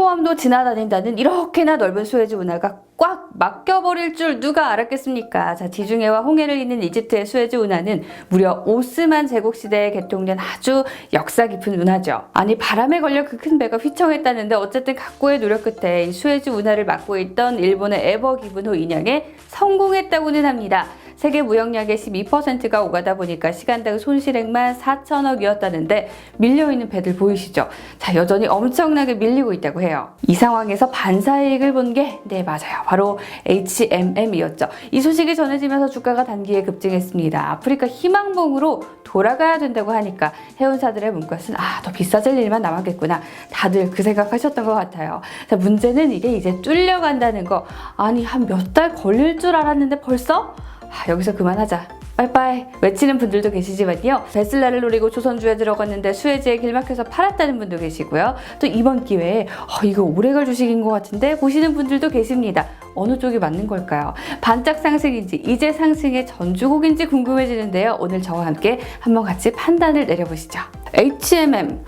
항공모함도 지나다닌다는 이렇게나 넓은 수에즈 운하가 꽉 막혀버릴 줄 누가 알았겠습니까? 자, 지중해와 홍해를 잇는 이집트의 수에즈 운하는 무려 오스만 제국시대에 개통된 아주 역사 깊은 운하죠. 아니, 바람에 걸려 그 큰 배가 휘청했다는데 어쨌든 각고의 노력 끝에 이 수에즈 운하를 막고 있던 일본의 에버 기분호 인양에 성공했다고는 합니다. 세계 무역량의 12%가 오가다 보니까 시간당 손실액만 4천억이었다는데 밀려있는 배들 보이시죠? 자, 여전히 엄청나게 밀리고 있다고 해요. 이 상황에서 반사이익을 본 게 네, 맞아요. 바로 HMM이었죠. 이 소식이 전해지면서 주가가 단기에 급증했습니다. 아프리카 희망봉으로 돌아가야 된다고 하니까 해운사들의 몸값은 더 비싸질 일만 남았겠구나. 다들 그 생각하셨던 것 같아요. 자, 문제는 이게 이제 뚫려간다는 거. 아니, 한 몇 달 걸릴 줄 알았는데 벌써? 여기서 그만하자. 빠이빠이 외치는 분들도 계시지만요. 베슬라를 노리고 조선주에 들어갔는데 수에즈에 길막혀서 팔았다는 분도 계시고요. 또 이번 기회에 이거 오래갈 주식인 것 같은데 보시는 분들도 계십니다. 어느 쪽이 맞는 걸까요? 반짝 상승인지 이제 상승의 전주곡인지 궁금해지는데요. 오늘 저와 함께 한번 같이 판단을 내려보시죠. HMM,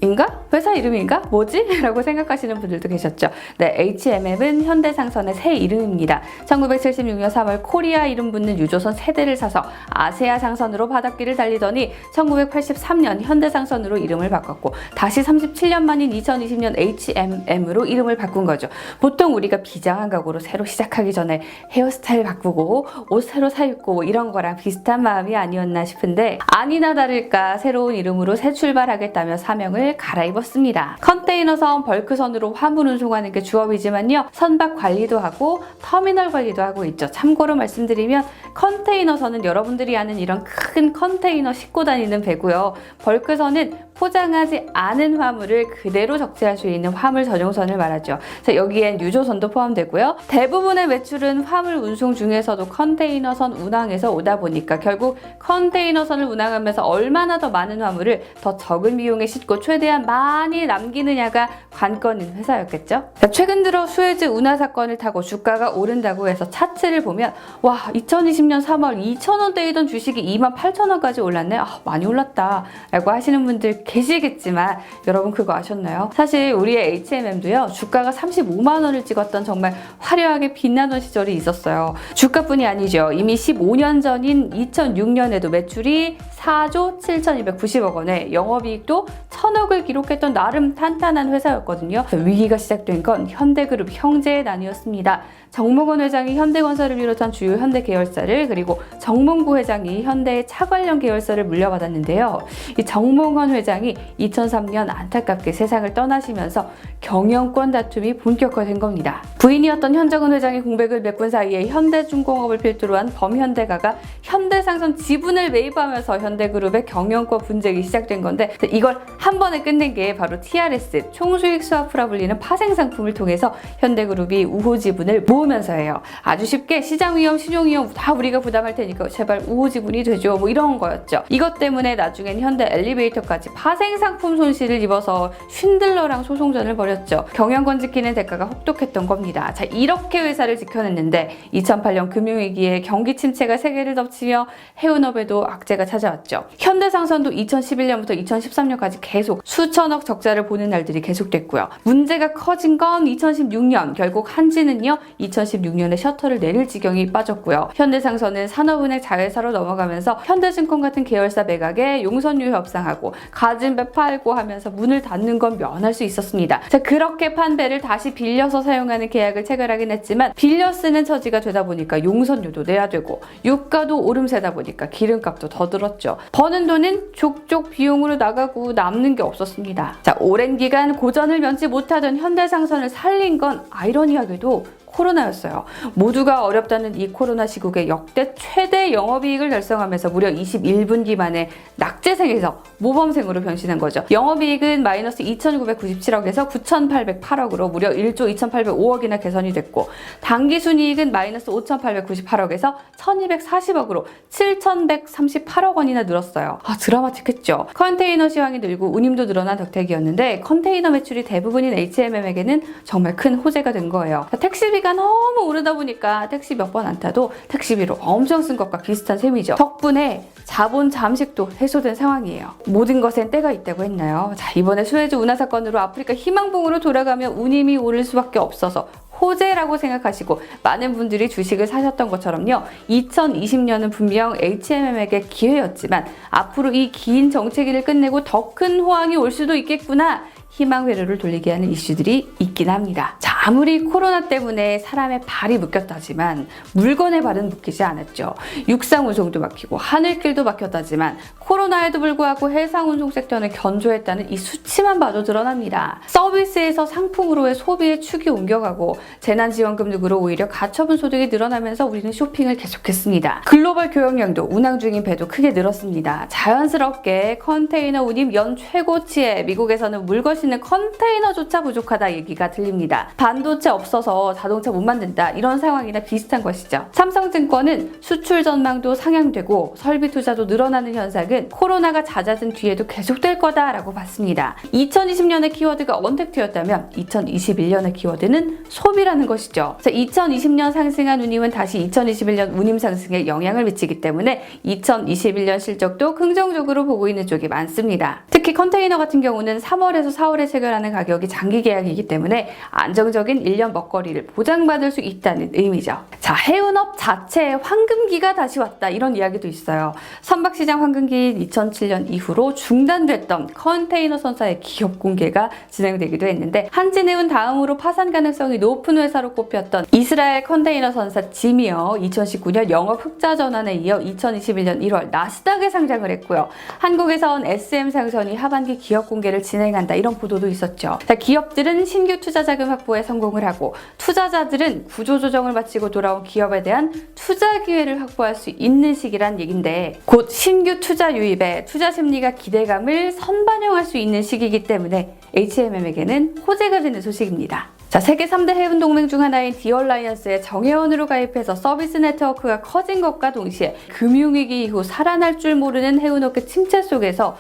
인가? 회사 이름인가? 뭐지? 라고 생각하시는 분들도 계셨죠. 네, HMM은 현대상선의 새 이름입니다. 1976년 3월 코리아 이름 붙는 유조선 세대를 사서 아세아 상선으로 바닷길을 달리더니 1983년 현대상선으로 이름을 바꿨고 다시 37년 만인 2020년 HMM으로 이름을 바꾼 거죠. 보통 우리가 비장한 각오로 새로 시작하기 전에 헤어스타일 바꾸고 옷 새로 사입고 이런 거랑 비슷한 마음이 아니었나 싶은데 아니나 다를까 새로운 이름으로 새 출발하겠다며 사명을 갈아입었습니다. 컨테이너선, 벌크선으로 화물 운송하는 게 주업이지만요. 선박 관리도 하고 터미널 관리도 하고 있죠. 참고로 말씀드리면 컨테이너선은 여러분들이 아는 이런 큰 컨테이너 싣고 다니는 배고요. 벌크선은 포장하지 않은 화물을 그대로 적재할 수 있는 화물 전용선을 말하죠. 자, 여기엔 유조선도 포함되고요. 대부분의 매출은 화물 운송 중에서도 컨테이너선 운항에서 오다 보니까 결국 컨테이너선을 운항하면서 얼마나 더 많은 화물을 더 적은 비용에 싣고 최대한 많이 남기느냐가 관건인 회사였겠죠. 자, 최근 들어 수에즈 운하 사건을 타고 주가가 오른다고 해서 차트를 보면 2020년 3월 2,000원대이던 주식이 28,000원까지 올랐네. 많이 올랐다 라고 하시는 분들 계시겠지만 여러분 그거 아셨나요? 사실 우리의 HMM도요. 주가가 35만 원을 찍었던 정말 화려하게 빛나던 시절이 있었어요. 주가뿐이 아니죠. 이미 15년 전인 2006년에도 매출이 4조 7,290억 원에 영업이익도 1,000억을 기록했던 나름 탄탄한 회사였거든요. 위기가 시작된 건 현대그룹 형제의 난이었습니다. 정몽원 회장이 현대건설을 비롯한 주요 현대 계열사를 그리고 정몽구 회장이 현대의 차 관련 계열사를 물려받았는데요. 이 정몽원 회장이 2003년 안타깝게 세상을 떠나시면서 경영권 다툼이 본격화된 겁니다. 부인이었던 현정은 회장이 공백을 메꾼 사이에 현대중공업을 필두로 한 범현대가가 현대상선 지분을 매입하면서 현대그룹의 경영권 분쟁이 시작된 건데 이걸 한 번에 끝낸 게 바로 TRS, 총수익 스와프라 불리는 파생 상품을 통해서 현대그룹이 우호 지분을 모으면서예요. 아주 쉽게 시장위험, 신용위험 다 우리가 부담할 테니까 제발 우호 지분이 되죠. 이런 거였죠. 이것 때문에 나중엔 현대 엘리베이터까지 파생 상품 손실을 입어서 쉰들러랑 소송전을 벌였죠. 경영권 지키는 대가가 혹독했던 겁니다. 자, 이렇게 회사를 지켜냈는데 2008년 금융위기에 경기 침체가 세계를 덮치며 해운업에도 악재가 찾아왔죠. 현대상선도 2011년부터 2013년까지 계속 수천억 적자를 보는 날들이 계속됐고요. 문제가 커진 건 2016년 결국 한지는요 2016년에 셔터를 내릴 지경이 빠졌고요. 현대상선은 산업은행 자회사로 넘어가면서 현대증권 같은 계열사 매각에 용선료 협상하고 가진 배 팔고 하면서 문을 닫는 건 면할 수 있었습니다. 자, 그렇게 판 배를 다시 빌려서 사용하는 계약을 체결하긴 했지만 빌려 쓰는 처지가 되다 보니까 용선료도 내야 되고 유가도 오름세다 보니까 기름값도 더 들었죠. 버는 돈은 족족 비용으로 나가고 남는 게 없었습니다. 자, 오랜 기간 고전을 면치 못하던 현대상선을 살린 건 아이러니하게도 코로나였어요. 모두가 어렵다는 이 코로나 시국에 역대 최대 영업이익을 달성하면서 무려 21분기 만에 낙제생에서 모범생으로 변신한 거죠. 영업이익은 마이너스 2,997억에서 9,808억으로 무려 1조 2,805억이나 개선이 됐고 당기순이익은 마이너스 5,898억에서 1,240억으로 7,138억 원이나 늘었어요. 드라마틱했죠. 컨테이너 시황이 늘고 운임도 늘어난 덕택이었는데 컨테이너 매출이 대부분인 HMM에게는 정말 큰 호재가 된 거예요. 택시비 택시비가 너무 오르다 보니까 택시 몇 번 안 타도 택시비로 엄청 쓴 것과 비슷한 셈이죠. 덕분에 자본 잠식도 해소된 상황이에요. 모든 것엔 때가 있다고 했나요? 자, 이번에 수에즈 운하 사건으로 아프리카 희망봉으로 돌아가면 운임이 오를 수밖에 없어서 호재라고 생각하시고 많은 분들이 주식을 사셨던 것처럼요. 2020년은 분명 HMM에게 기회였지만 앞으로 이 긴 정체기를 끝내고 더 큰 호황이 올 수도 있겠구나. 희망 회로를 돌리게 하는 이슈들이 있긴 합니다. 자, 아무리 코로나 때문에 사람의 발이 묶였다지만 물건의 발은 묶이지 않았죠. 육상 운송도 막히고 하늘길도 막혔다지만 코로나에도 불구하고 해상 운송 섹터는 견조했다는 이 수치만 봐도 드러납니다. 서비스에서 상품으로의 소비의 축이 옮겨가고 재난지원금 등으로 오히려 가처분 소득이 늘어나면서 우리는 쇼핑을 계속했습니다. 글로벌 교역량도 운항 중인 배도 크게 늘었습니다. 자연스럽게 컨테이너 운임 연 최고치에 미국에서는 물건 는 컨테이너조차 부족하다 얘기가 들립니다. 반도체 없어서 자동차 못 만든다 이런 상황이나 비슷한 것이죠. 삼성증권은 수출 전망도 상향되고 설비 투자도 늘어나는 현상은 코로나가 잦아든 뒤에도 계속될 거다라고 봤습니다. 2020년의 키워드가 언택트였다면 2021년의 키워드는 소비라는 것이죠. 2020년 상승한 운임은 다시 2021년 운임 상승에 영향을 미치기 때문에 2021년 실적도 긍정적으로 보고 있는 쪽이 많습니다. 특히 컨테이너 같은 경우는 3월에서 4월에 체결하는 가격이 장기 계약이기 때문에 안정적인 1년 먹거리를 보장받을 수 있다는 의미죠. 자, 해운업 자체에 황금기가 다시 왔다 이런 이야기도 있어요. 선박시장 황금기인 2007년 이후로 중단됐던 컨테이너 선사의 기업 공개가 진행되기도 했는데 한진해운 다음으로 파산 가능성이 높은 회사로 꼽혔던 이스라엘 컨테이너 선사 지미어 2019년 영업 흑자 전환에 이어 2021년 1월 나스닥에 상장을 했고요. 한국에선 SM상선이 하반기 기업 공개를 진행한다 이런 보도도 있었죠. 자, 기업들은 신규 투자 자금 확보에 성공을 하고 투자자들은 구조조정을 마치고 돌아온 기업에 대한 투자 기회를 확보할 수 있는 시기란 얘긴데 곧 신규 투자 유입에 투자 심리가 기대감을 선반영할 수 있는 시기이기 때문에 HMM에게는 호재가 되는 소식입니다. 자, 세계 3대 해운 동맹 중 하나인 디얼라이언스에 정회원으로 가입해서 서비스 네트워크가 커진 것과 동시에 금융위기 이후 살아날 줄 모르는 해운업계 침체 속에서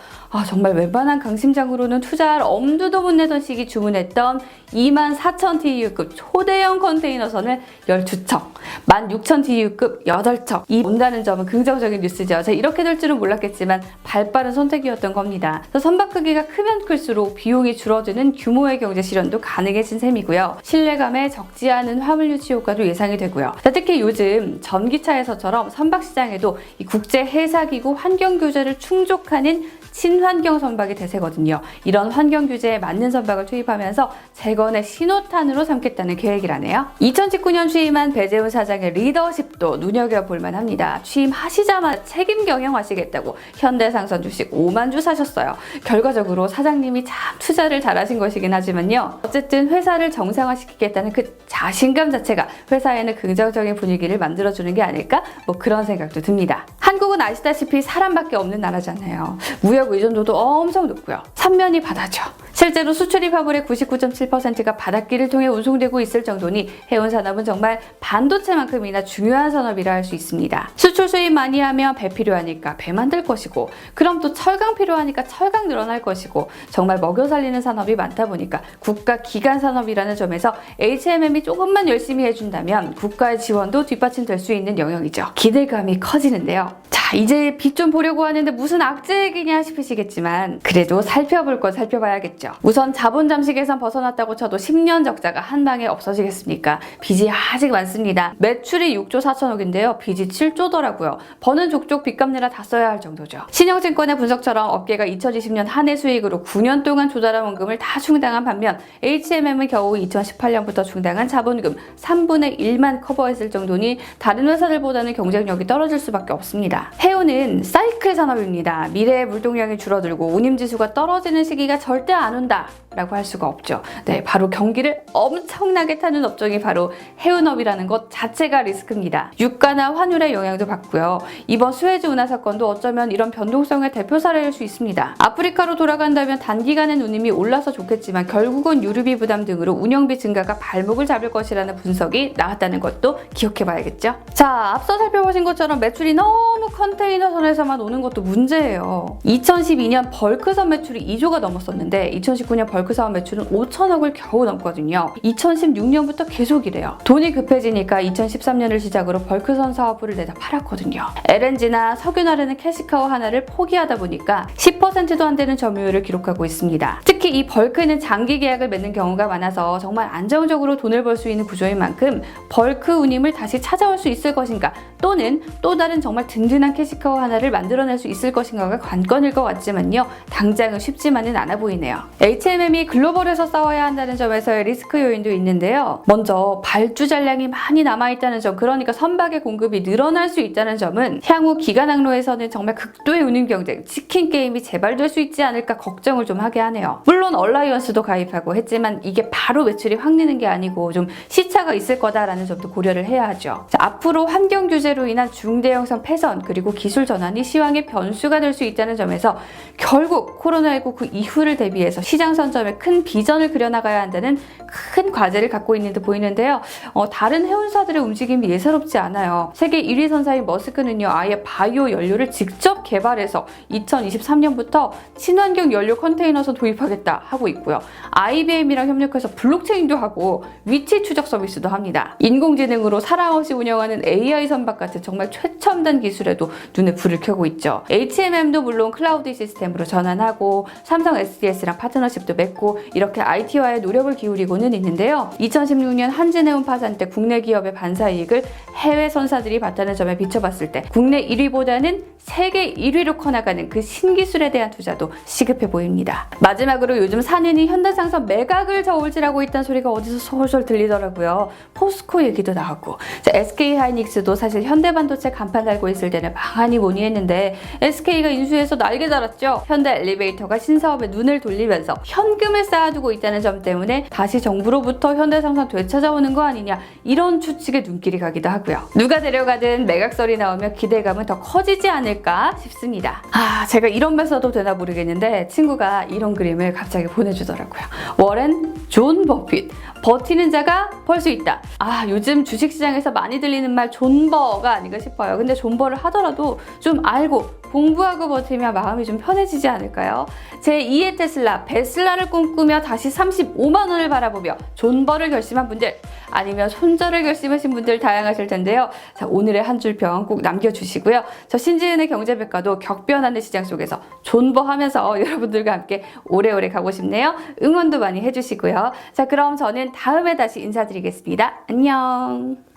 정말 웬만한 강심장으로는 투자할 엄두도 못 내던 시기 주문했던 24,000TEU급 초대형 컨테이너선을 12척, 16,000TEU급 8척 온다는 점은 긍정적인 뉴스죠. 자, 이렇게 될 줄은 몰랐겠지만 발빠른 선택이었던 겁니다. 선박 크기가 크면 클수록 비용이 줄어드는 규모의 경제 실현도 가능해진 셈이고요. 신뢰감에 적지 않은 화물 유치 효과도 예상이 되고요. 자, 특히 요즘 전기차에서처럼 선박 시장에도 이 국제 해사기구 환경 규제를 충족하는 친환경 선박이 대세거든요. 이런 환경 규제에 맞는 선박을 투입하면서 재건의 신호탄으로 삼겠다는 계획이라네요. 2019년 취임한 배재훈 사장의 리더십도 눈여겨볼 만합니다. 취임하시자마자 책임 경영하시겠다고 현대상선 주식 5만 주 사셨어요. 결과적으로 사장님이 참 투자를 잘하신 것이긴 하지만요. 어쨌든 회사를 정상화시키겠다는 그 자신감 자체가 회사에는 긍정적인 분위기를 만들어주는 게 아닐까? 그런 생각도 듭니다. 한국은 아시다시피 사람밖에 없는 나라잖아요. 무역 의존도도 엄청 높고요. 삼면이 바다죠. 실제로 수출입 화물의 99.7%가 바닷길을 통해 운송되고 있을 정도니 해운 산업은 정말 반도체만큼이나 중요한 산업이라 할 수 있습니다. 수출 수입 많이 하면 배 필요하니까 배 만들 것이고 그럼 또 철강 필요하니까 철강 늘어날 것이고 정말 먹여 살리는 산업이 많다 보니까 국가 기관 산업이라는 점에서 HMM이 조금만 열심히 해준다면 국가의 지원도 뒷받침될 수 있는 영역이죠. 기대감이 커지는데요. 자, 이제 빛 좀 보려고 하는데 무슨 악재 얘기냐 싶으시겠지만 그래도 살펴볼 건 살펴봐야겠죠. 우선 자본 잠식에선 벗어났다고 쳐도 10년 적자가 한 방에 없어지겠습니까? 빚이 아직 많습니다. 매출이 6조 4천억인데요. 빚이 7조더라고요. 버는 족족 빚 갚느라 다 써야 할 정도죠. 신영증권의 분석처럼 업계가 2020년 한 해 수익으로 9년 동안 조달한 원금을 다 충당한 반면 HMM은 겨우 2018년부터 충당한 자본금 3분의 1만 커버했을 정도니 다른 회사들보다는 경쟁력이 떨어질 수밖에 없습니다. 해운은 사이클 산업입니다. 미래의 물동량이 줄어들고 운임지수가 떨어지는 시기가 절대 안 온다 라고 할 수가 없죠. 네, 바로 경기를 엄청나게 타는 업종이 바로 해운업이라는 것 자체가 리스크입니다. 유가나 환율의 영향도 받고요. 이번 수에즈 운하 사건도 어쩌면 이런 변동성의 대표 사례일 수 있습니다. 아프리카로 돌아간다면 단기간엔 운임이 올라서 좋겠지만 결국은 유류비 부담 등으로 운영비 증가가 발목을 잡을 것이라는 분석이 나왔다는 것도 기억해봐야겠죠. 자, 앞서 살펴보신 것처럼 매출이 너무 컨테이너선에서만 오는 것도 문제예요. 2012년 벌크선 매출이 2조가 넘었었는데 2019년 벌크선 매출은 5천억을 겨우 넘거든요. 2016년부터 계속 이래요. 돈이 급해지니까 2013년을 시작으로 벌크선 사업부를 내다 팔았거든요. LNG나 석유나르는 캐시카우 하나를 포기하다 보니까 10%도 안 되는 점유율을 기록하고 있습니다. 특히 이 벌크는 장기 계약을 맺는 경우가 많아서 정말 안정적으로 돈을 벌 수 있는 구조인 만큼 벌크 운임을 다시 찾아올 수 있을 것인가, 또는 또 다른 정말 든든한 캐시카우 하나를 만들어낼 수 있을 것인가가 관건일 것 같지만요, 당장은 쉽지만은 않아 보이네요. HMM이 글로벌에서 싸워야 한다는 점에서의 리스크 요인도 있는데요. 먼저 발주 잔량이 많이 남아있다는 점, 그러니까 선박의 공급이 늘어날 수 있다는 점은 향후 기간 항로에서는 정말 극도의 운임 경쟁, 치킨 게임이 재발될 수 있지 않을까 걱정을 좀 하게 하네요. 물론 얼라이언스도 가입하고 했지만 이게 바로 매출이 확 느는 게 아니고 좀 시차가 있을 거다라는 점도 고려를 해야 하죠. 자, 앞으로 환경 규제로 인한 중대형선 폐선 그리고 기술 전환이 시황의 변수가 될 수 있다는 점에서 결국 코로나19 그 이후를 대비해서 시장 선점에 큰 비전을 그려나가야 한다는 큰 과제를 갖고 있는 듯 보이는데요. 다른 해운사들의 움직임이 예사롭지 않아요. 세계 1위 선사인 머스크는요, 아예 바이오 연료를 직접 개발해서 2023년부터 친환경 연료 컨테이너선 도입하겠다 하고 있고요. IBM이랑 협력해서 블록체인도 하고 위치 추적 서비스도 합니다. 인공지능으로 사람 없이 운영하는 AI 선박 같은 정말 최첨단 기술에도 눈에 불을 켜고 있죠. HMM도 물론 클라우드 시스템으로 전환하고 삼성 SDS랑 파트너십도 맺고 이렇게 IT화에 노력을 기울이고는 있는데요. 2016년 한진해운 파산 때 국내 기업의 반사이익을 해외 선사들이 봤다는 점에 비춰봤을 때 국내 1위보다는 세계 1위로 커나가는 그 신기술에 대한 투자도 시급해 보입니다. 마지막으로 요즘 산인이 현대상선 매각을 저울질하고 있다는 소리가 어디서 솔솔 들리더라고요. 포스코 얘기도 나오고, SK하이닉스도 사실 현대반도체 간판 달고 있을 때는 망하니 뭐니 했는데 SK가 인수해서 날개 달았죠. 현대 엘리베이터가 신사업에 눈을 돌리면서 현금을 쌓아두고 있다는 점 때문에 다시 정부로부터 현대상선 되찾아오는 거 아니냐, 이런 추측에 눈길이 가기도 하고요. 누가 데려가든 매각설이 나오면 기대감은 더 커지지 않을까 싶습니다. 제가 이런 말 써도 되나 모르겠는데 친구가 이런 그림을 갑자기 보내주더라고요. 워렌 존 버핏, 버티는 자가 벌 수 있다. 요즘 주식시장에서 많이 들리는 말 존버가 아닌가 싶어요. 근데 존버를 하더라도 좀 알고 공부하고 버티면 마음이 좀 편해지지 않을까요? 제2의 테슬라, 베슬라를 꿈꾸며 다시 35만 원을 바라보며 존버를 결심한 분들, 아니면 손절을 결심하신 분들 다양하실 텐데요. 자, 오늘의 한 줄 평 꼭 남겨주시고요. 저 신지은의 경제백과도 격변하는 시장 속에서 존버하면서 여러분들과 함께 오래오래 가고 싶네요. 응원도 많이 해주시고요. 자, 그럼 저는 다음에 다시 인사드리겠습니다. 안녕.